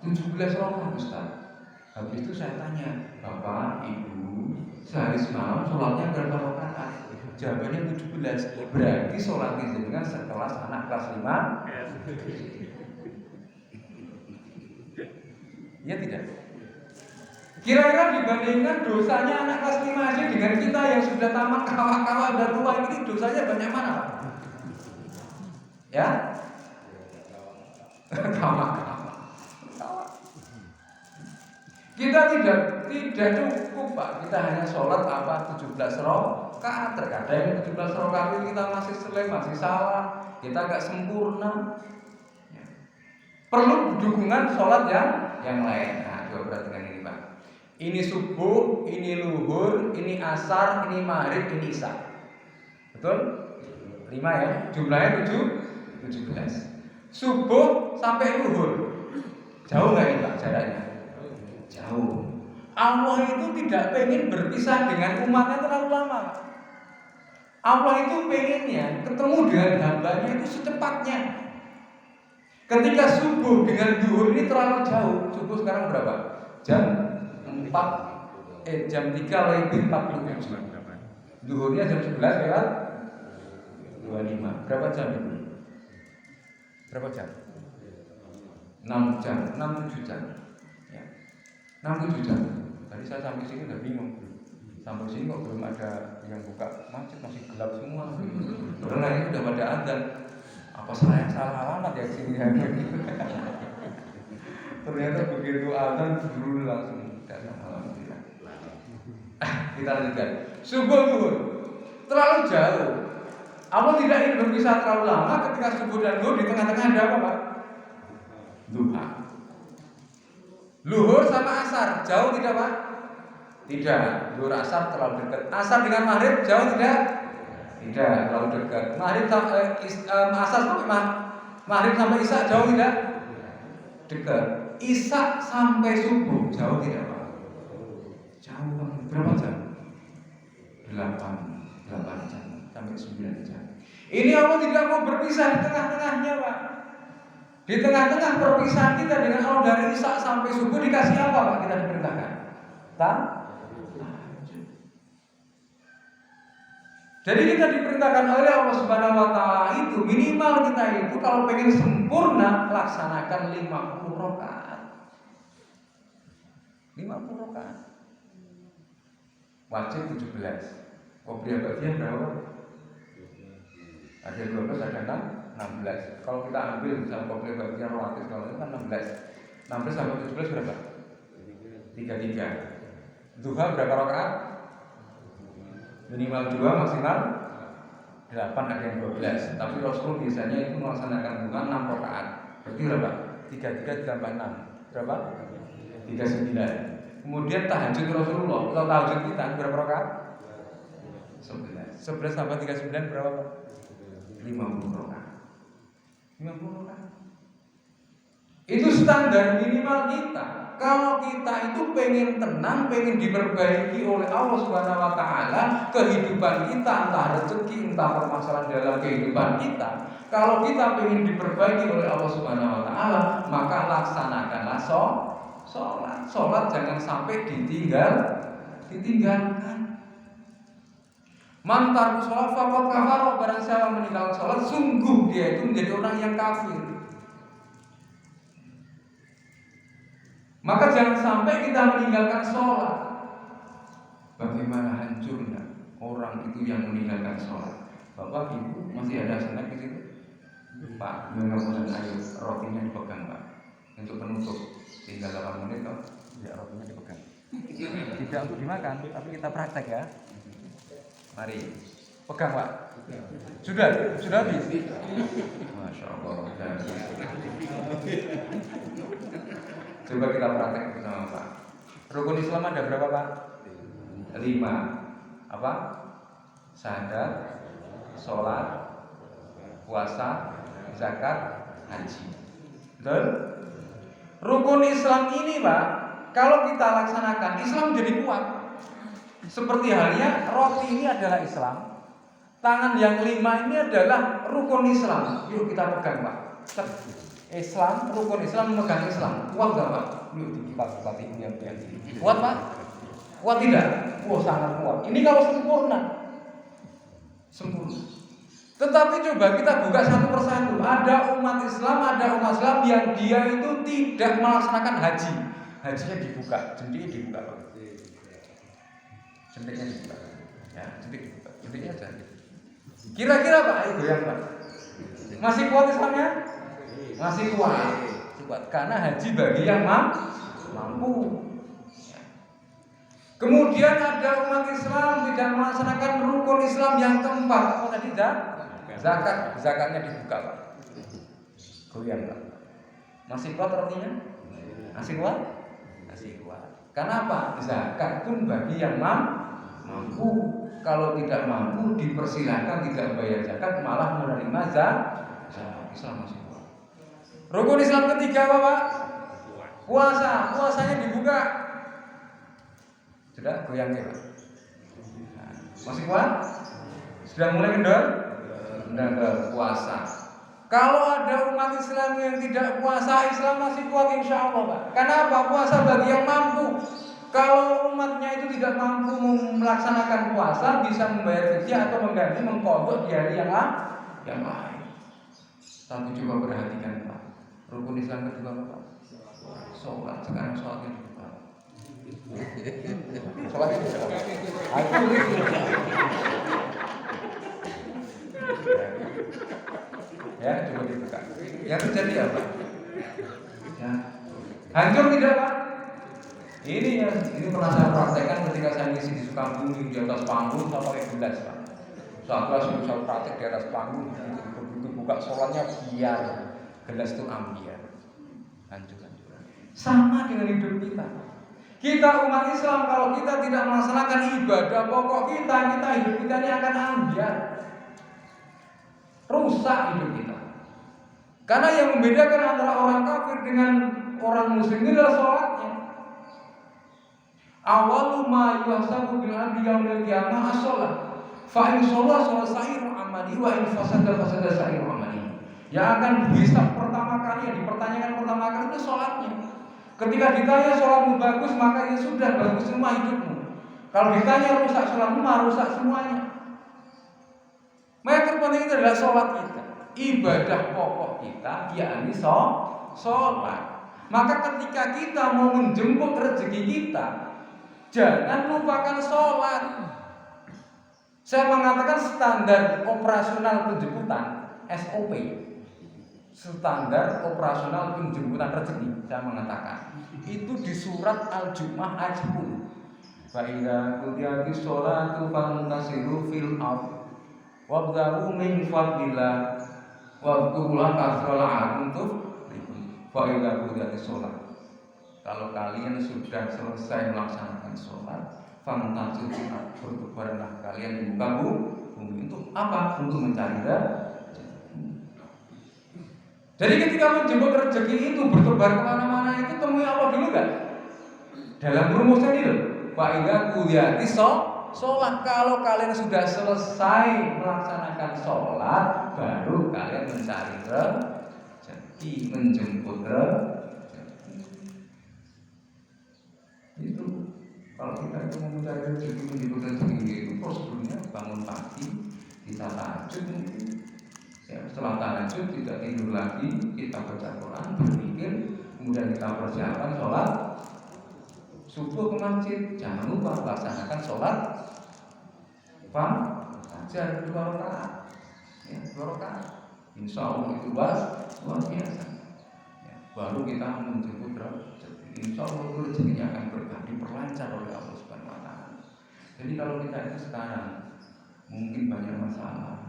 17 rakaat Ustaz. Habis itu saya tanya, Bapak, Ibu, sehari semalam sholatnya berapa rakaat? Jawabannya 17. Berarti sholat jenengan sekelas anak kelas 5 SD. Ya tidak? Kira-kira dibandingkan dosanya anak kelas 5 aja dengan kita yang sudah tamat kawa-kawa dan tua ini, dosanya banyak mana Pak? Ya? Kawa-kawa. Kita tidak cukup Pak. Kita hanya sholat 17 rakaat. Terkadang 17 rakaat kita masih selesai, masih salah. Kita agak sempurna. Perlu dukungan sholat yang lain. Nah, coba perhatikan ini Pak. Ini subuh, ini luhur, ini asar, ini maghrib, ini isya. Betul? 5 ya. Jumlahnya 17. Subuh sampai luhur. Jauh nggak ini Pak jaraknya? Jauh. Allah itu tidak pengen berpisah dengan umatnya terlalu lama. Allah itu pengennya ketemu dengan hambanya itu secepatnya. Ketika subuh dengan duhur ini terlalu jauh. Subuh sekarang berapa? Jam 3:47. Duhurnya jam 11 lewat 25. Berapa jam itu? Berapa jam? 6 jam, 6-7 jam. Ya. 6-7 jam. Tadi saya sampai sini udah bingung. Sampai sini kok belum ada yang buka masjid, masih gelap semua. Karena ini udah pada adzan. Apa saya salah alamat ya sini ya? Ternyata begitu adzan dulu langsung datang. Alhamdulillah. Kita lanjutkan. Subuh duhur terlalu jauh. Allah tidak ingin berpisah terlalu lama. Ketika subuh dan duhur di tengah-tengah ada apa Pak? Duha. Luhur sama asar jauh tidak Pak? Tidak. Luhur asar terlalu dekat. Asar dengan maghrib jauh tidak? Tidak, terlalu dekat. Maghrib sampai asar sampai maghrib sampai isya jauh tidak? Dekat. Isya sampai subuh jauh tidak Pak? Jauh banget. Berapa jam? 8 jam sampai 9 jam. Ini Allah tidak mau berpisah di tengah-tengahnya Pak. Di tengah-tengah perpisahan kita dengan Allah dari isya sampai subuh dikasih apa Pak? Kita diperintahkan tahajud. Jadi kita diperintahkan oleh Allah Subhanahu wa taala itu minimal kita itu kalau pengen sempurna laksanakan 50 rakaat. 50 rakaat. Wajib 17. Qobliyah ba'diyah berapa? Ada 12, ada 16. Kalau kita ambil misalnya qobliyah ba'diyah rawatib kalau itu kan 16. 16 sampai 17 berapa? 33. Duha berapa rakaat? Minimal 2, maksimal 8, ada yang 12. Tapi Rasul biasanya itu melaksanakan duha 6 rakaat. Berarti berapa? 33 tambah 6. Berapa? 39. Kemudian tahajud Rasulullah. Kalau tahajud kita berapa rakaat? 11 tambah 39 berapa Pak? 50 rakaat. 50 rakaat. Itu standar minimal kita. Kalau kita itu pengen tenang, pengen diperbaiki oleh Allah Subhanahu wa taala, kehidupan kita entah rezeki, entah permasalahan dalam kehidupan kita. Kalau kita pengen diperbaiki oleh Allah Subhanahu wa taala, maka laksanakanlah sholat. Sholat jangan sampai ditinggalkan. Man tarku sholat faqad kafara, barang siapa meninggalkan sholat sungguh dia itu menjadi orang yang kafir. Maka jangan sampai kita meninggalkan sholat. Bagaimana hancurnya orang itu yang meninggalkan sholat. Bapak Ibu masih ada snack di situ? Pak, mudah-mudahan ayo rotinya dipegang Pak. Untuk penutup tinggal 8 menit kok. Ya rotinya dipegang. Tidak untuk dimakan, tapi kita praktek ya. Mari, pegang Pak. Sudah habis. Masya Allah. Coba kita praktek bersama Pak. Rukun Islam ada berapa Pak? 5. Apa? Syahadat, sholat, puasa, zakat, haji. Betul? Rukun Islam ini Pak, kalau kita laksanakan Islam jadi kuat. Seperti halnya roti ini adalah Islam. Tangan yang 5 ini adalah rukun Islam. Yuk kita pegang Pak. Islam, rukun Islam memegang Islam. Kuat gak Pak? Yuk kita ini yang kuat Pak? Kuat tidak? Wah sangat kuat. Ini kalau sempurna. Tetapi coba kita buka satu persatu. Ada umat Islam yang dia itu tidak melaksanakan haji. Hajinya dibuka, jendiknya dibuka Pak. Jendiknya dibuka. Ya, jendiknya aja. Kira-kira Pak, ayo goyang Pak. Masih kuat Islamnya? Masih kuat. Karena haji bagi yang mampu. Kemudian ada umat Islam tidak melaksanakan rukun Islam yang keempat. Apa tadi? Zakat. Zakatnya dibuka Pak. Goyang Pak. Masih kuat rotinya? Masih kuat? Masih kuat. Karena apa? Zakat pun bagi yang mampu. Kalau tidak mampu dipersilahkan tidak bayar zakat, malah menerima zakat. Islam masih kuat. Rukun Islam ketiga apa Pak? Puasa. Puasanya dibuka. Sudah goyang ya Pak? Masih kuat? Sudah mulai kendor? Kendor puasa. Kalau ada umat Islam yang tidak puasa, Islam masih kuat insya Allah Pak. Karena apa? Puasa bagi yang mampu. Kalau umatnya itu tidak mampu melaksanakan puasa, bisa membayar fidyah atau mengganti mengkodok di hari yang lain. Tapi coba perhatikan Pak. Rukun Islam kedua Pak. Sholat. Sekarang sholatnya dibuka. Sholatnya dibuka. Ya, coba dibuka. Yang terjadi apa? Ya. Hancur tidak Pak? Ini pernah saya praktekkan ketika saya ngisi di Sukabumi di atas panggung saya pakai gelas Pak. Saya praktek di atas panggung, begitu buka sholatnya biar gelas itu ambiar. Hancur. Sama dengan hidup kita. Kita umat Islam kalau kita tidak melaksanakan ibadah pokok kita hidup kita ini akan ambiar. Rusak hidup kita. Karena yang membedakan antara orang kafir dengan orang muslim ini adalah sholatnya. Awalu ma yuhasabu bil abdi yaumil qiyamah as-shalah. Fa in shalah sa'iru amali wa in fasada sa'iru amali. Yang akan dihisab pertama kali, yang dipertanyakan pertama kali itu sholatnya. Ketika ditanya sholatmu bagus, maka ya sudah bagus semua hidupmu. Kalau ditanya rusak sholatmu, rusak semuanya. Maka terpenting itu adalah sholat kita. Ibadah pokok kita, yakni sholat. Maka ketika kita mau menjemput rezeki kita, jangan lupakan sholat. Saya mengatakan standar operasional penjemputan SOP, standar operasional penjemputan rezeki. Saya mengatakan itu di surat Al-Jumu'ah ayat 10. Fa idza qudiyatis sholatu fantasiru fil ardh wabda'u min fadlillah wa'dzurullaha katsiran la'allakum tuflihun. Fa idza qudiyatis sholat. Kalau kalian sudah selesai melaksanakan sholat, fantasiru fil ardh, bertebaranlah kalian di muka bumi. Untuk apa? Untuk mencari rezeki. Jadi ketika menjemput rezeki itu bertebar kemana-mana itu temui Allah dulu kan? Dalam rumusnya ini loh. Fa'idha kuliati sholat. Kalau kalian sudah selesai melaksanakan sholat, baru kalian mencari rezeki, menjemput rezeki. Itu kalau kita itu mau mencari rezeki, menjemput rezeki itu prosedurnya bangun pagi, kita tahajud mungkin. Ya, setelah tahajud tidak tidur lagi, kita baca Quran, berpikir, kemudian kita persiapkan sholat subuh ke masjid. Jangan lupa laksanakan sholat fajar 2 rakaat. Ya, 2 rakaat. Insya Allah itu luar biasa. Ya, baru kita menjemput rezeki. Insya Allah itu rezekinya akan berkah, diperlancar oleh Allah Subhanahu Wa Taala. Jadi kalau kita itu sekarang mungkin banyak masalah.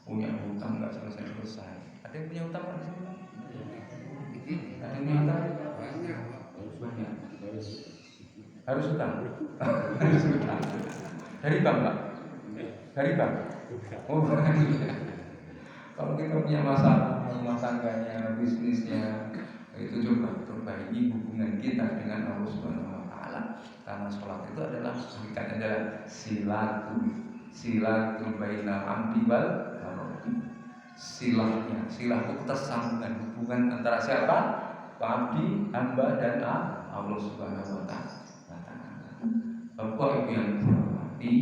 Punya hutang nggak selesai. Ada yang punya hutang nggak di sini? Ada yang punya hutang? Banyak. Harus hutang. Harus hutang. Dari bank Pak? Dari bank? Oh bukan. Kalau kita punya masalah rumah tangganya, bisnisnya, itu coba perbaiki hubungan kita dengan Allah Subhanahu Wa Taala. Karena sholat itu adalah silatul bainal abdi wal silahnya, silah itu ketersambungan hubungan antara siapa? Abdi, hamba dan Allah Subhanahu Wa Taala. Bapak Ibu yang dihormati,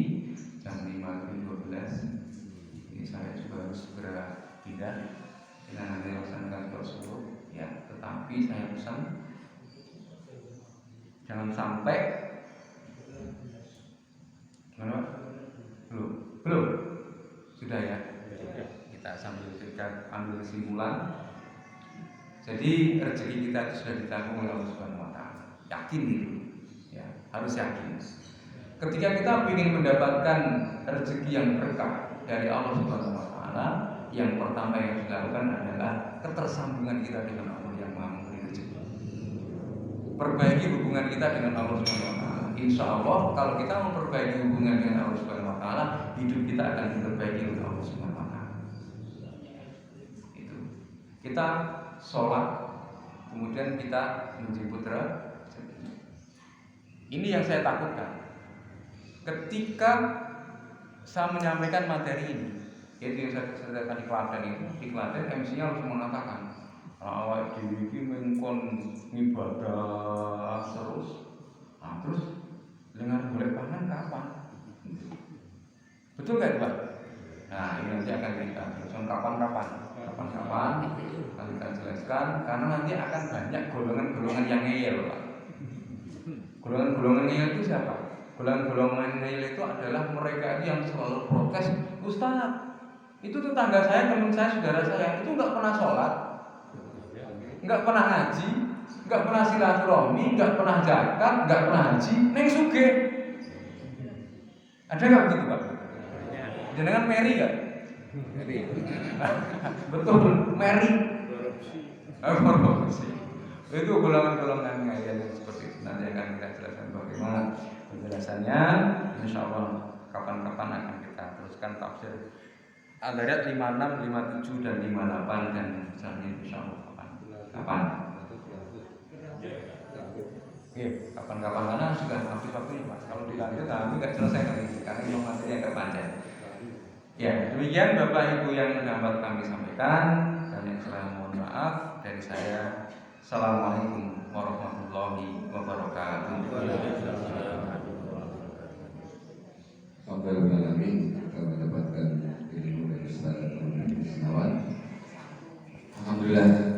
jam 5:12 ini saya juga harus segera pindah. Kita nanti laksanakan sholat ya, tetapi saya pesan jangan sampai gimana? Belum, sudah ya. Kita sambil kita ambil kesimpulan. Jadi rezeki kita itu sudah ditanggung oleh Allah Subhanahu Wa Taala. Yakin itu, ya harus yakin. Ketika kita ingin mendapatkan rezeki yang berkah dari Allah Subhanahu Wa Taala, yang pertama yang dilakukan adalah ketersambungan kita dengan Allah yang Maha perbaiki hubungan kita dengan Allah Subhanahu wa taala. Insya Allah kalau kita memperbaiki hubungan dengan Allah Subhanahu wa taala, hidup kita akan diperbaiki oleh Allah Subhanahu wa taala. Itu. Kita sholat, kemudian kita menjemput rezeki. Ini yang saya takutkan. Ketika saya menyampaikan materi ini, yaitu yang saya ceritakan di Klaten itu, di Klaten MC-nya harus mengatakan, awak dhewe iki mengkon ngibadah terus. Nah, terus dengan boleh pangan kapan? Betul kan, Pak? Nah, ini nanti akan kita jelaskan kapan-kapan akan kita jelaskan karena nanti akan banyak golongan-golongan yang ngeyel, Pak. Golongan-golongan ngeyel itu siapa? Golongan-golongan ngeyel itu adalah mereka yang selalu protes, Ustaz, itu tetangga saya, teman saya, saudara saya itu nggak pernah sholat, nggak pernah ngaji, nggak pernah silaturahmi, nggak pernah zakat, nggak pernah haji, neng suge. Ada nggak begitu, Pak? Jenengan Mary nggak? Jadi Betul, Mary. Korupsi. Itu golongan-golongan yang seperti itu. Nanti akan kita jelaskan bagaimana penjelasannya. Insya Allah kapan-kapan akan kita teruskan tafsir Al-Dariyat 56, 57 dan 58 dan misalnya insya Allah kapan? Oke, kapan-kapan karena sudah habis waktunya, Pak. Kalau dilanjut kami nggak selesai kali ini karena memang materi agak panjang. Ya, demikian Bapak Ibu yang dapat kami sampaikan dan yang salah mohon maaf dari saya. Assalamualaikum warahmatullahi wabarakatuh. Alhamdulillah kita mendapatkan ilmu dari Ustaz Muhammad. Alhamdulillah